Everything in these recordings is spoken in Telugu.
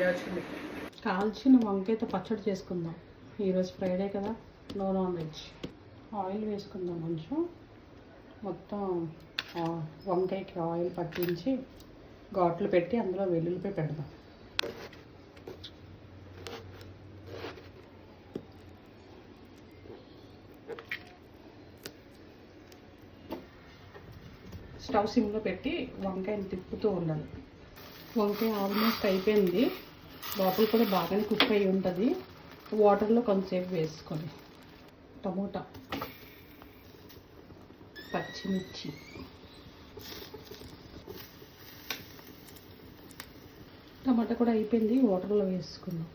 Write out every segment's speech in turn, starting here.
వచ్చింది. కాల్చిన వంకాయతో పచ్చడి చేసుకుందాం. ఈరోజు ఫ్రైడే కదా, నో నాన్ వెజ్. ఆయిల్ వేసుకుందాం కొంచెం. మొత్తం వంకాయకి ఆయిల్ పట్టించి ఘాట్లు పెట్టి అందులో వెల్లుల్లిపాయ పెడదాం. స్టవ్ సిమ్లో పెట్టి వంకాయని తిప్పుతూ ఉండాలి. వంకాయ ఆల్మోస్ట్ అయిపోయింది. లోపల కూడా బాగానే కుక్ అయి ఉంటుంది. వాటర్లో కొంచెంసేపు వేసుకొని టమోటా, పచ్చిమిర్చి, టమాటా కూడా అయిపోయింది. వాటర్లో వేసుకున్నాం.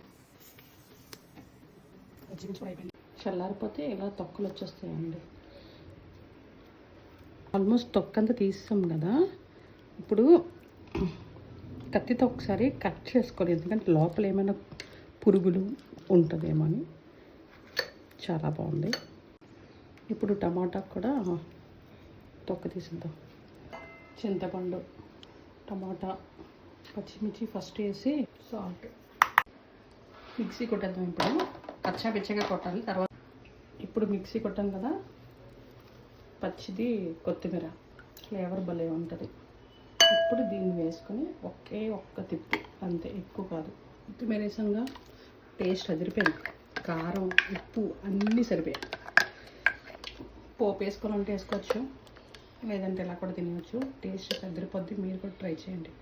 పచ్చిమిర్చి కూడా అయిపోయింది. చల్లారిపోతే ఇలా తొక్కలు వచ్చేస్తాయండి. ఆల్మోస్ట్ తొక్కంతా తీస్తాం కదా. ఇప్పుడు కత్తితో ఒకసారి కట్ చేసుకోండి, ఎందుకంటే లోపల ఏమైనా పురుగులు ఉంటుందేమో అని. చాలా బాగుంది. ఇప్పుడు టమాటా కూడా తొక్క తీసిద్దాం. చింతపండు, టమాటా, పచ్చిమిర్చి ఫస్ట్ వేసి సాల్ట్ మిక్సీ కొట్టేద్దాం. ఇప్పుడు కచ్చా పిచ్చగా కొట్టాలి. తర్వాత ఇప్పుడు మిక్సీ కొట్టాం కదా, పచ్చిది కొత్తిమీర ఫ్లేవర్ భలే ఉంటుంది. ఇప్పుడు దీన్ని వేసుకొని ఒక్క తిప్పి అంతే, ఎక్కువ కాదు. కొత్తిమీర వేసంగా టేస్ట్ అదిరిపోయింది. కారం, ఉప్పు అన్నీ సరిపోయాయి. పోపు వేసుకొని ఉంటే వేసుకోవచ్చు, లేదంటే ఇలా కూడా తినవచ్చు. టేస్ట్ అదిరిపోద్ది. మీరు కూడా ట్రై చేయండి.